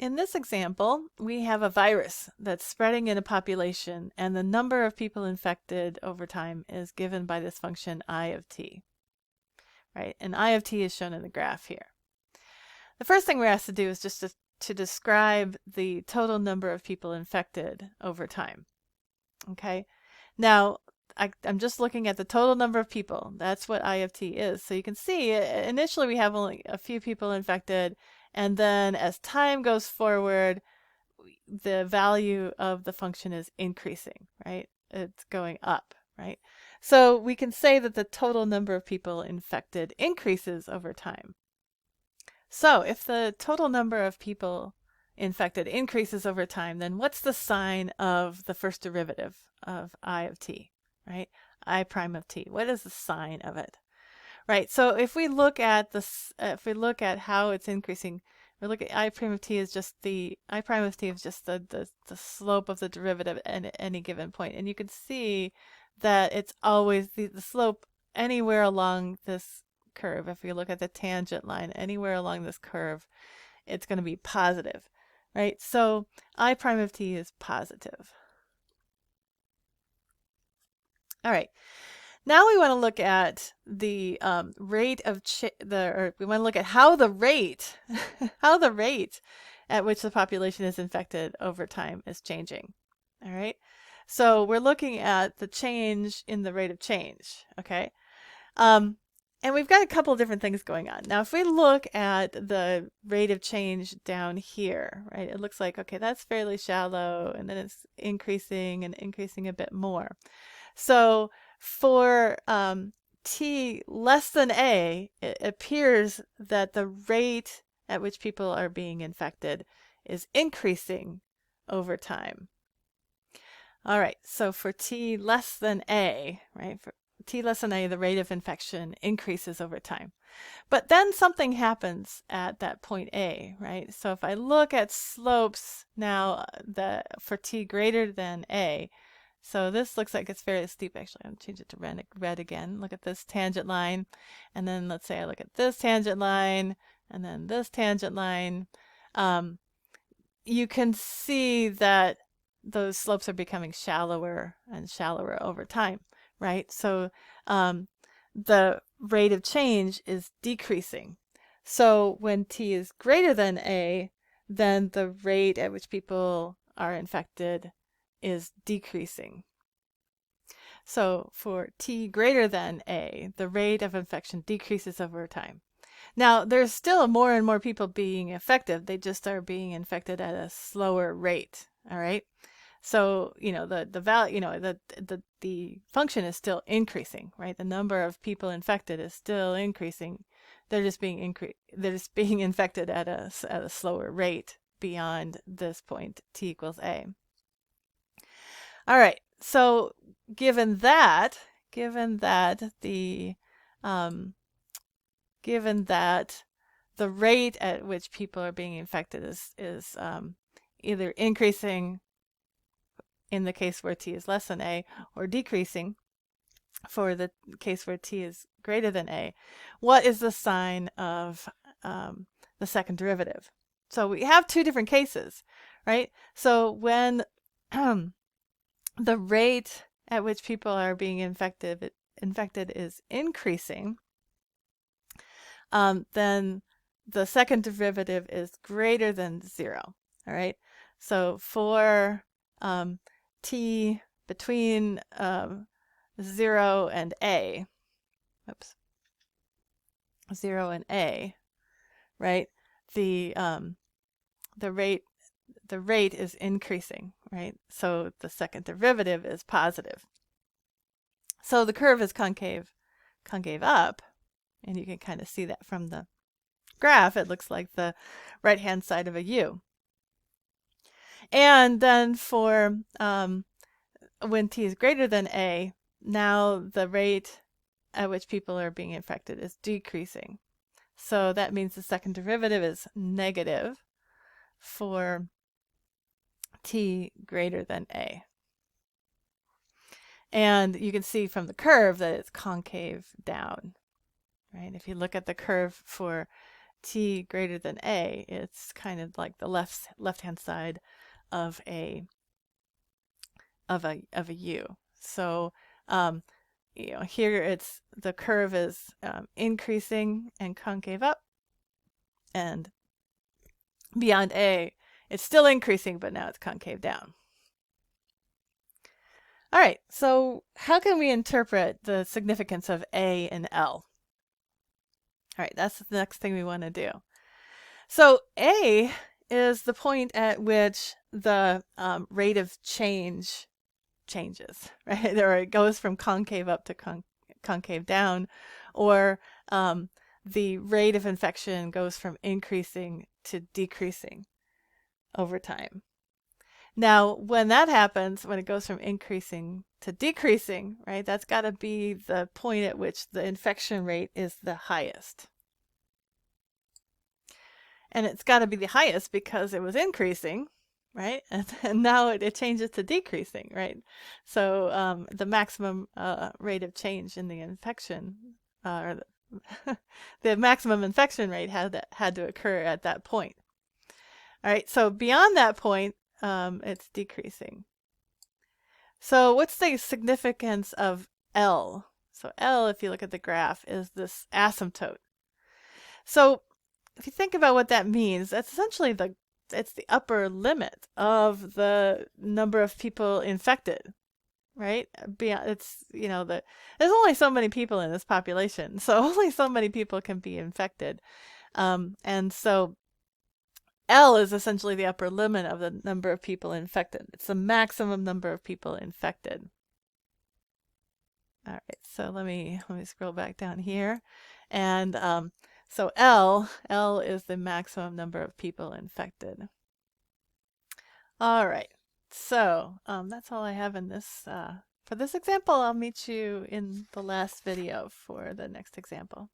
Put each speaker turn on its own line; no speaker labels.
in this example, we have a virus that's spreading in a population, and the number of people infected over time is given by this function I of t, right? And I of t is shown in the graph here. The first thing we're asked to do is just to describe the total number of people infected over time. Okay, now I'm just looking at the total number of people. That's what I of t is. So you can see initially we have only a few people infected, and then as time goes forward, the value of the function is increasing, right? It's going up, right? So we can say that the total number of people infected increases over time. So if the total number of people infected increases over time, then what's the sign of the first derivative of I of t, right? I prime of t. What is the sign of it? Right. So if we look at this, if we look at how it's increasing, we look at I prime of t is just the I prime of t is just the slope of the derivative at any given point, and you can see that it's always the slope anywhere along this curve. If we look at the tangent line anywhere along this curve, it's going to be positive, right? So I prime of t is positive. All right. Now we want to look at the rate of we want to look at how the rate, how the rate at which the population is infected over time is changing. All right. So we're looking at the change in the rate of change. Okay. And we've got a couple of different things going on. Now, if we look at the rate of change down here, right, it looks like, okay, that's fairly shallow, and then it's increasing and increasing a bit more. So for t less than a, it appears that the rate at which people are being infected is increasing over time. All right, so for t less than a, right, for t less than a, the rate of infection increases over time. But then something happens at that point a, right? So if I look at slopes now for t greater than a, so this looks like it's fairly steep. Actually, I'm going to change it to red again. Look at this tangent line. And then let's say I look at this tangent line and then this tangent line. You can see that those slopes are becoming shallower and shallower over time, right? So the rate of change is decreasing. So when t is greater than a, then the rate at which people are infected is decreasing. So for t greater than a, the rate of infection decreases over time. Now, there's still more and more people being infected. They just are being infected at a slower rate. All right. So, the value, the function is still increasing, right? The number of people infected is still increasing. They're just being infected at a slower rate beyond this point, t equals a. All right. So given that the rate at which people are being infected is either increasing in the case where t is less than a, or decreasing for the case where t is greater than a, what is the sign of the second derivative? So we have two different cases, right? So when the rate at which people are being infected is increasing, then the second derivative is greater than 0. All right. So for t between 0 and a, 0 and a, right? The rate is increasing, right? So the second derivative is positive. So the curve is concave up, and you can kind of see that from the graph. It looks like the right-hand side of a U. And then for when t is greater than a, now the rate at which people are being infected is decreasing. So that means the second derivative is negative for t greater than a. And you can see from the curve that it's concave down, right? If you look at the curve for t greater than a, it's kind of like the left-hand side of a u. So here it's the curve is increasing and concave up, and beyond a, it's still increasing, but now it's concave down. All right, so how can we interpret the significance of A and L? All right, that's the next thing we want to do. So A is the point at which the rate of change changes, right? Or it goes from concave up to concave down, or the rate of infection goes from increasing to decreasing over time. Now, when that happens, when it goes from increasing to decreasing, right, that's got to be the point at which the infection rate is the highest. And it's got to be the highest because it was increasing, right? And now it changes to decreasing, right? So the maximum rate of change in the infection, or the maximum infection rate had to occur at that point. All right, so beyond that point, it's decreasing. So what's the significance of L? So L, if you look at the graph, is this asymptote. So if you think about what that means, that's essentially it's the upper limit of the number of people infected, right? Beyond, it's, there's only so many people in this population, so only so many people can be infected. And so L is essentially the upper limit of the number of people infected. It's the maximum number of people infected. All right, so let me scroll back down here, and so L is the maximum number of people infected. All right, so that's all I have in this for this example. I'll meet you in the last video for the next example.